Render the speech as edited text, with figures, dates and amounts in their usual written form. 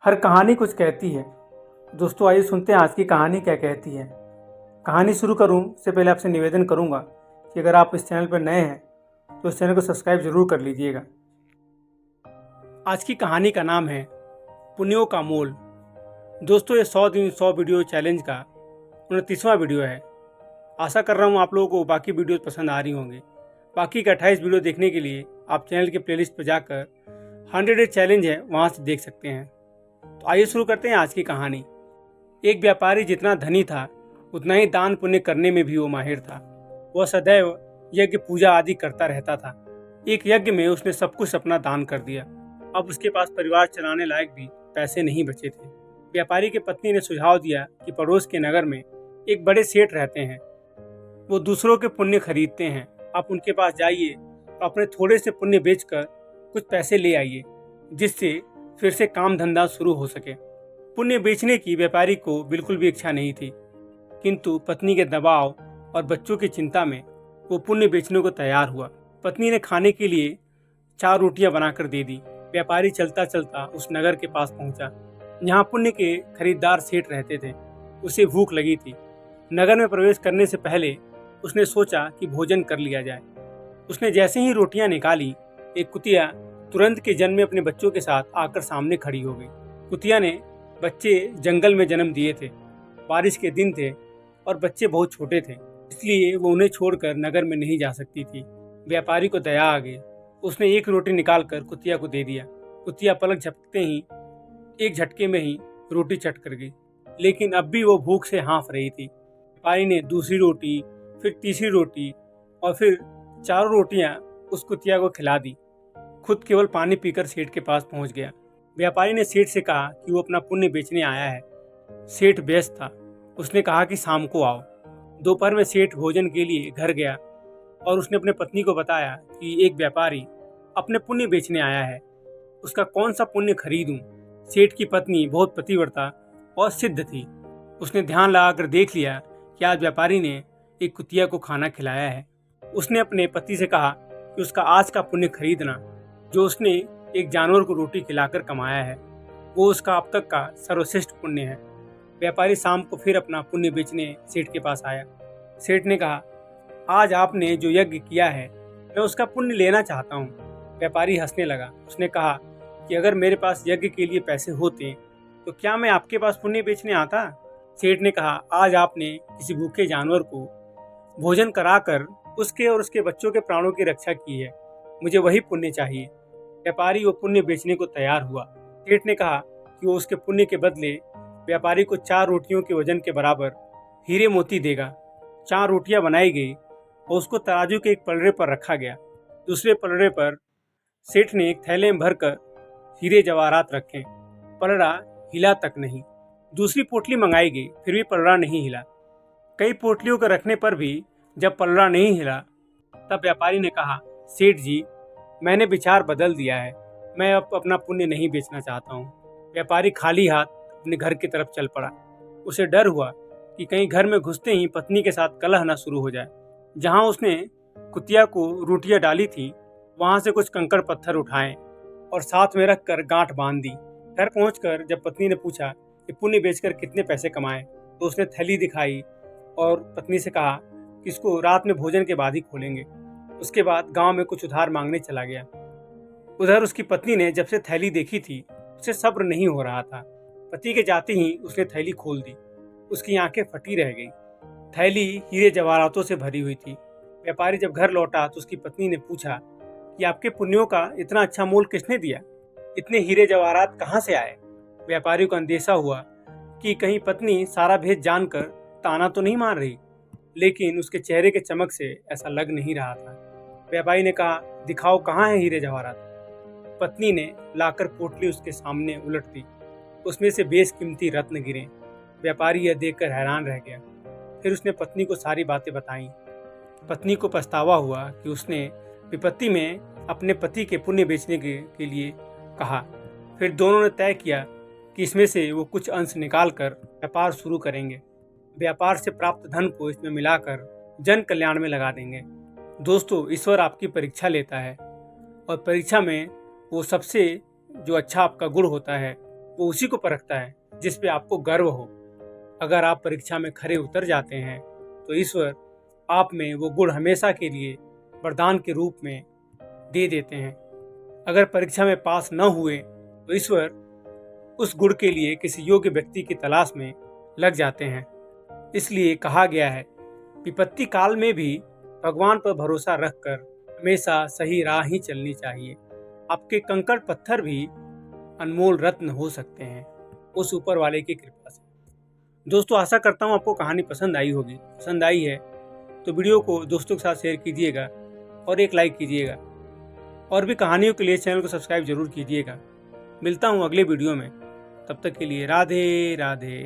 हर कहानी कुछ कहती है। दोस्तों आइए सुनते हैं आज की कहानी क्या कहती है। कहानी शुरू करूं से पहले आपसे निवेदन करूंगा कि अगर आप इस चैनल पर नए हैं तो इस चैनल को सब्सक्राइब जरूर कर लीजिएगा। आज की कहानी का नाम है पुण्यों का मोल। दोस्तों ये 100 दिन 100 वीडियो चैलेंज का 29वां वीडियो है। आशा कर रहा हूँ आप लोगों को बाकी वीडियोस पसंद आ रही होंगे। बाकी के 28 वीडियो देखने के लिए आप चैनल के प्लेलिस्ट पर जाकर 100 डे चैलेंज है वहाँ से देख सकते हैं। तो आइए शुरू करते हैं आज की कहानी। एक व्यापारी जितना धनी था उतना ही दान पुण्य करने में भी वो माहिर था। वह सदैव यज्ञ पूजा आदि करता रहता था। एक यज्ञ में उसने सब कुछ अपना दान कर दिया। अब उसके पास परिवार चलाने लायक भी पैसे नहीं बचे थे। व्यापारी की पत्नी ने सुझाव दिया कि पड़ोस के नगर में एक बड़े सेठ रहते हैं। वो दूसरों के पुण्य खरीदते हैं। आप उनके पास जाइए और अपने थोड़े से पुण्य बेचकर कुछ पैसे ले आइए, जिससे फिर से काम धंधा शुरू हो सके। पुण्य बेचने की व्यापारी को बिल्कुल भी इच्छा नहीं थी, किंतु पत्नी के दबाव और बच्चों की चिंता में वो पुण्य बेचने को तैयार हुआ। पत्नी ने खाने के लिए 4 रोटियां बनाकर दे दी। व्यापारी चलता चलता उस नगर के पास पहुंचा। यहाँ पुण्य के खरीदार सेठ रहते थे। उसे भूख लगी थी। नगर में प्रवेश करने से पहले उसने सोचा कि भोजन कर लिया जाए। उसने जैसे ही रोटियां निकाली, एक कुतिया तुरंत के जन्म में अपने बच्चों के साथ आकर सामने खड़ी हो गई। कुतिया ने बच्चे जंगल में जन्म दिए थे। बारिश के दिन थे और बच्चे बहुत छोटे थे, इसलिए वो उन्हें छोड़कर नगर में नहीं जा सकती थी। व्यापारी को दया आ गई। उसने एक रोटी निकालकर कुतिया को दे दिया। कुतिया पलक झपकते ही एक झटके में ही रोटी चट कर गई, लेकिन अब भी वो भूख से हाँफ रही थी। व्यापारी ने दूसरी रोटी, फिर तीसरी रोटी और फिर 4 रोटियां उस कुतिया को खिला दी। खुद केवल पानी पीकर सेठ के पास पहुंच गया। व्यापारी ने सेठ से कहा कि वो अपना पुण्य बेचने आया है। सेठ व्यस्त था। उसने कहा कि शाम को आओ। दोपहर में सेठ भोजन के लिए घर गया और उसने अपने पत्नी को बताया कि एक व्यापारी अपने पुण्य बेचने आया है, उसका कौन सा पुण्य खरीदूं। सेठ की पत्नी बहुत पतिव्रता और सिद्ध थी। उसने ध्यान लगाकर देख लिया कि आज व्यापारी ने एक कुतिया को खाना खिलाया है। उसने अपने पति से कहा कि उसका आज का पुण्य खरीदना, जो उसने एक जानवर को रोटी खिलाकर कमाया है, वो उसका अब तक का सर्वश्रेष्ठ पुण्य है। व्यापारी शाम को फिर अपना पुण्य बेचने सेठ के पास आया। सेठ ने कहा, आज आपने जो यज्ञ किया है मैं उसका पुण्य लेना चाहता हूँ। व्यापारी हंसने लगा। उसने कहा कि अगर मेरे पास यज्ञ के लिए पैसे होते तो क्या मैं आपके पास पुण्य बेचने आता। सेठ ने कहा, आज आपने किसी भूखे जानवर को भोजन कराकर उसके और उसके बच्चों के प्राणों की रक्षा की है, मुझे वही पुण्य चाहिए। व्यापारी वो पुण्य बेचने को तैयार हुआ। सेठ ने कहा कि वो उसके पुण्य के बदले व्यापारी को 4 रोटियों के वजन के बराबर हीरे मोती देगा। 4 रोटियां बनाई गई और उसको तराजू के एक पलड़े पर रखा गया। दूसरे पलड़े पर सेठ ने एक थैले में भरकर हीरे जवाहरात रखे। पलड़ा हिला तक नहीं। दूसरी पोटली मंगाई गई, फिर भी पलड़ा नहीं हिला। कई पोटलियों को रखने पर भी जब पलड़ा नहीं हिला, तब व्यापारी ने कहा, सेठ जी, मैंने विचार बदल दिया है, मैं अब अपना पुण्य नहीं बेचना चाहता हूँ। व्यापारी खाली हाथ अपने घर की तरफ चल पड़ा। उसे डर हुआ कि कहीं घर में घुसते ही पत्नी के साथ कलह न शुरू हो जाए। जहाँ उसने कुतिया को रोटियां डाली थी, वहाँ से कुछ कंकड़ पत्थर उठाए और साथ में रखकर गांठ बांध दी। घर पहुंचकर जब पत्नी ने पूछा कि पुण्य बेचकर कितने पैसे कमाए, तो उसने थैली दिखाई और पत्नी से कहा कि इसको रात में भोजन के बाद ही खोलेंगे। उसके बाद गांव में कुछ उधार मांगने चला गया। उधर उसकी पत्नी ने जब से थैली देखी थी, उसे सब्र नहीं हो रहा था। पति के जाते ही उसने थैली खोल दी। उसकी आंखें फटी रह गई। थैली हीरे जवाहरातों से भरी हुई थी। व्यापारी जब घर लौटा तो उसकी पत्नी ने पूछा कि आपके पुण्यों का इतना अच्छा मोल किसने दिया, इतने हीरे जवाहरात कहाँ से आए। व्यापारी को अंदेशा हुआ कि कहीं पत्नी सारा भेद जानकर ताना तो नहीं मार रही, लेकिन उसके चेहरे के चमक से ऐसा लग नहीं रहा था। व्यापारी ने कहा, दिखाओ कहाँ है हीरे जवाहरात। पत्नी ने लाकर पोटली उसके सामने उलट दी। उसमें से बेशकीमती रत्न गिरे। व्यापारी यह देखकर हैरान रह गया। फिर उसने पत्नी को सारी बातें बताईं। पत्नी को पछतावा हुआ कि उसने विपत्ति में अपने पति के पुण्य बेचने के लिए कहा। फिर दोनों ने तय किया कि इसमें से वो कुछ अंश निकालकर व्यापार शुरू करेंगे। व्यापार से प्राप्त धन को इसमें मिलाकर जन कल्याण में लगा देंगे। दोस्तों, ईश्वर आपकी परीक्षा लेता है और परीक्षा में वो सबसे जो अच्छा आपका गुण होता है वो उसी को परखता है जिस पे आपको गर्व हो। अगर आप परीक्षा में खरे उतर जाते हैं तो ईश्वर आप में वो गुण हमेशा के लिए वरदान के रूप में दे देते हैं। अगर परीक्षा में पास न हुए तो ईश्वर उस गुण के लिए किसी योग्य व्यक्ति की तलाश में लग जाते हैं। इसलिए कहा गया है, विपत्ति काल में भी भगवान पर भरोसा रखकर हमेशा सही राह ही चलनी चाहिए। आपके कंकड़ पत्थर भी अनमोल रत्न हो सकते हैं उस ऊपर वाले की कृपा से। दोस्तों, आशा करता हूँ आपको कहानी पसंद आई होगी। पसंद आई है तो वीडियो को दोस्तों के साथ शेयर कीजिएगा और एक लाइक कीजिएगा। और भी कहानियों के लिए चैनल को सब्सक्राइब जरूर कीजिएगा। मिलता हूँ अगले वीडियो में, तब तक के लिए राधे राधे।